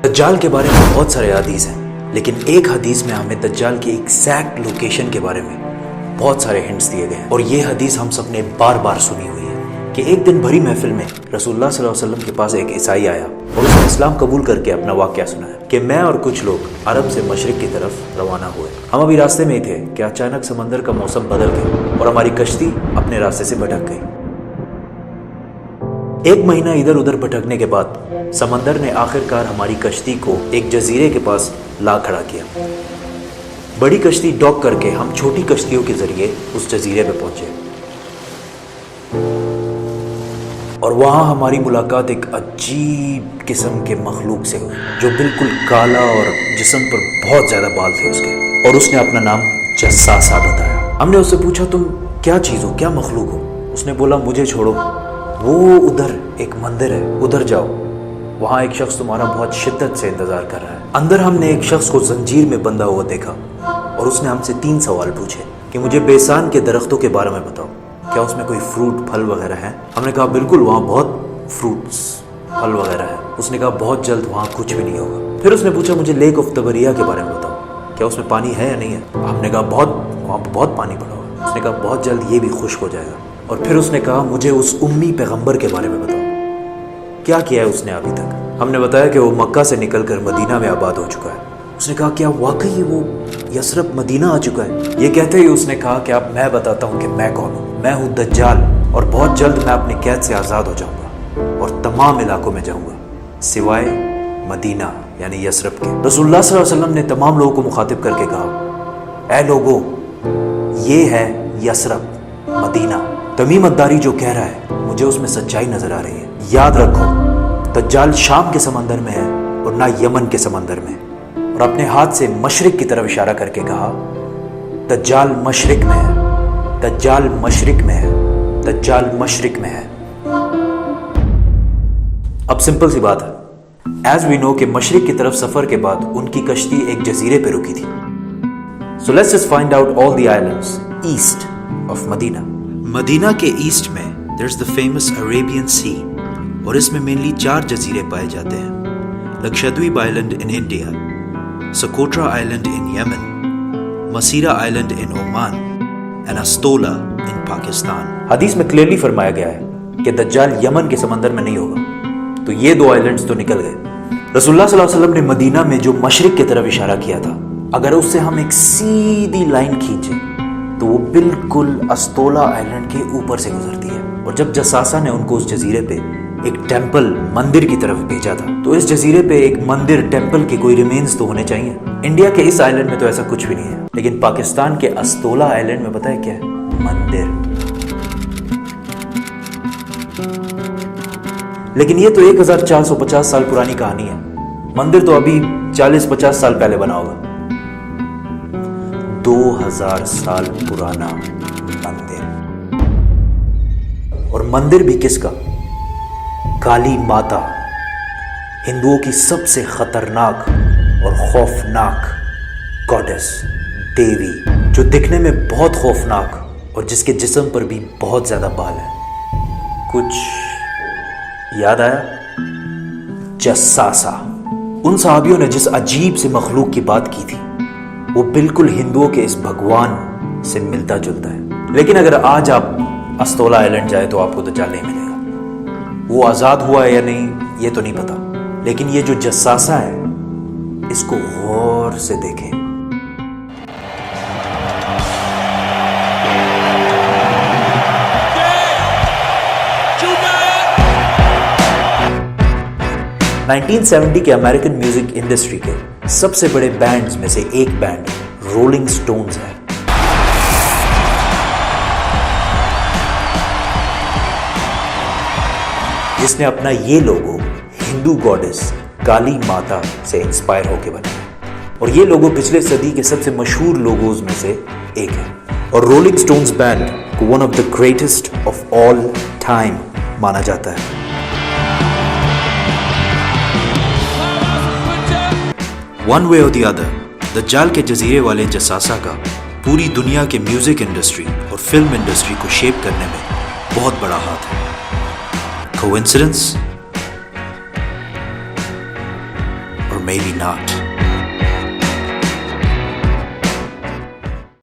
دجال کے بارے میں بہت سارے حدیث ہیں، لیکن ایک حدیث میں ہمیں دجال کی ایگزیکٹ لوکیشن کے بارے میں بہت سارے ہنٹس دیے گئے ہیں، اور یہ حدیث ہم سب نے بار بار سنی ہوئی ہے کہ ایک دن بھری محفل میں رسول اللہ صلی اللہ علیہ وسلم کے پاس ایک عیسائی آیا اور اس نے اسلام قبول کر کے اپنا واقعہ سنایا کہ میں اور کچھ لوگ عرب سے مشرق کی طرف روانہ ہوئے، ہم ابھی راستے میں ہی تھے کہ اچانک سمندر کا موسم بدل گیا اور ہماری کشتی اپنے راستے سے بھٹک گئی۔ ایک مہینہ ادھر ادھر بھٹکنے کے بعد سمندر نے آخر کار ہماری کشتی کو ایک جزیرے کے پاس لا کھڑا کیا۔ بڑی کشتی ڈاک کر کے ہم چھوٹی کشتیوں کے ذریعے اس جزیرے پہ پہنچے، اور وہاں ہماری ملاقات ایک عجیب قسم کے مخلوق سے ہوئی جو بالکل کالا اور جسم پر بہت زیادہ بال تھے اس کے، اور اس نے اپنا نام جساسا بتایا۔ ہم نے اس سے پوچھا تم کیا چیز ہو، کیا مخلوق ہو؟ اس نے بولا مجھے چھوڑو، وہ ادھر ایک مندر ہے، ادھر جاؤ، وہاں ایک شخص تمہارا بہت شدت سے انتظار کر رہا ہے۔ اندر ہم نے ایک شخص کو زنجیر میں بندھا ہوا دیکھا اور اس نے ہم سے 3 سوال پوچھے کہ مجھے بیسان کے درختوں کے بارے میں بتاؤ، کیا اس میں کوئی فروٹ پھل وغیرہ ہے؟ ہم نے کہا بالکل، وہاں بہت فروٹس پھل وغیرہ ہے۔ اس نے کہا بہت جلد وہاں کچھ بھی نہیں ہوگا۔ پھر اس نے پوچھا مجھے لیک آف تبریہ کے بارے میں بتاؤ، کیا اس میں پانی ہے یا نہیں ہے؟ ہم نے کہا وہاں بہت پانی پڑا ہوا۔ اس نے کہا بہت جلد یہ بھی خشک ہو جائے گا۔ اور پھر اس نے کہا مجھے اس امی پیغمبر کے بارے میں بتاؤ، کیا کیا ہے اس نے ابھی تک؟ ہم نے بتایا کہ وہ مکہ سے نکل کر مدینہ میں آباد ہو چکا ہے۔ اس نے کہا کیا واقعی وہ یثرب مدینہ آ چکا ہے؟ یہ کہتے ہی اس نے کہا کہ اب میں بتاتا ہوں کہ میں کون ہوں۔ میں ہوں دجال، اور بہت جلد میں اپنی قید سے آزاد ہو جاؤں گا اور تمام علاقوں میں جاؤں گا سوائے مدینہ یعنی یثرب کے۔ رسول اللہ صلی اللہ علیہ وسلم نے تمام لوگوں کو مخاطب کر کے کہا اے لوگو، یہ ہے یثرب مدینہ۔ تمیم الداری جو کہہ رہا ہے مجھے اس میں سچائی نظر آ رہی ہے۔ یاد رکھو دجال شام کے سمندر میں ہے اور نہ یمن کے سمندر میں۔ اور اپنے ہاتھ سے مشرق کی طرف اشارہ کر کے کہا دجال مشرق میں ہے، دجال مشرق میں ہے، دجال مشرق میں ہے۔ اب سمپل سی بات ہے، ایز وی نو کہ مشرق کی طرف سفر کے بعد ان کی کشتی ایک جزیرے پہ رکی تھی۔ So let's just find out all the islands east of مدینہ۔ مدینہ کے ایسٹ میں there's the famous Arabian Sea، اور اس میں مینلی 4 جزیرے پائے جاتے ہیں: Lakshadweep island in India, Socotra island in Yemen, Masirah island in Oman, and Astola in Pakistan. حدیث میں کلیئرلی فرمایا گیا ہے کہ دجال یمن کے سمندر میں نہیں ہوگا، تو یہ 2 آئلینڈز تو نکل گئے۔ رسول اللہ صلی اللہ علیہ وسلم نے مدینہ میں جو مشرق کی طرف اشارہ کیا تھا، اگر اس سے ہم ایک سیدھی لائن کھینچیں تو وہ بالکل استولا آئلینڈ کے اوپر سے گزرتی ہے۔ اور جب جساسا نے ان کو اس جزیرے پہ ایک ٹیمپل مندر کی طرف بھیجا تھا، تو اس جزیرے پہ ایک مندر ٹیمپل کے کوئی ریمینز تو ہونے چاہیے۔ انڈیا کے اس آئلینڈ میں تو ایسا کچھ بھی نہیں ہے، لیکن پاکستان کے استولا آئلینڈ میں پتہ ہے کیا ہے؟ مندر۔ لیکن یہ تو 1450 سال پرانی کہانی ہے، مندر تو ابھی 40-50 سال پہلے بنا ہوگا۔ 2000 سال پرانا مندر، اور مندر بھی کس کا؟ کالی ماتا، ہندوؤں کی سب سے خطرناک اور خوفناک گاڈس، دیوی، جو دکھنے میں بہت خوفناک اور جس کے جسم پر بھی بہت زیادہ بال ہیں۔ کچھ یاد آیا؟ جساسا۔ ان صحابیوں نے جس عجیب سے مخلوق کی بات کی تھی وہ بالکل ہندوؤں کے اس بھگوان سے ملتا جلتا ہے۔ لیکن اگر آج آپ استولا آئلینڈ جائے تو آپ کو دجال نہیں ملے گا۔ وہ آزاد ہوا ہے یا نہیں یہ تو نہیں پتا، لیکن یہ جو جساسا ہے اس کو غور سے دیکھیں۔ نائنٹین 1970 کے امریکن میوزک انڈسٹری کے سب سے بڑے بینڈز میں سے ایک بینڈ رولنگ سٹونز ہے۔ جس نے اپنا یہ لوگو ہندو گاڈس کالی ماتا سے انسپائر ہو کے بنایا، اور یہ لوگو پچھلے صدی کے سب سے مشہور لوگوز میں سے ایک ہے، اور رولنگ سٹونز بینڈ کو one of the greatest of all time مانا جاتا ہے۔ ون وے اور دی ادر، دجال کے جزیرے والے جساسا کا پوری دنیا کے میوزک انڈسٹری اور فلم انڈسٹری کو شیپ کرنے میں بہت بڑا ہاتھ ہے۔ کوئنسیڈنس؟ اور maybe not.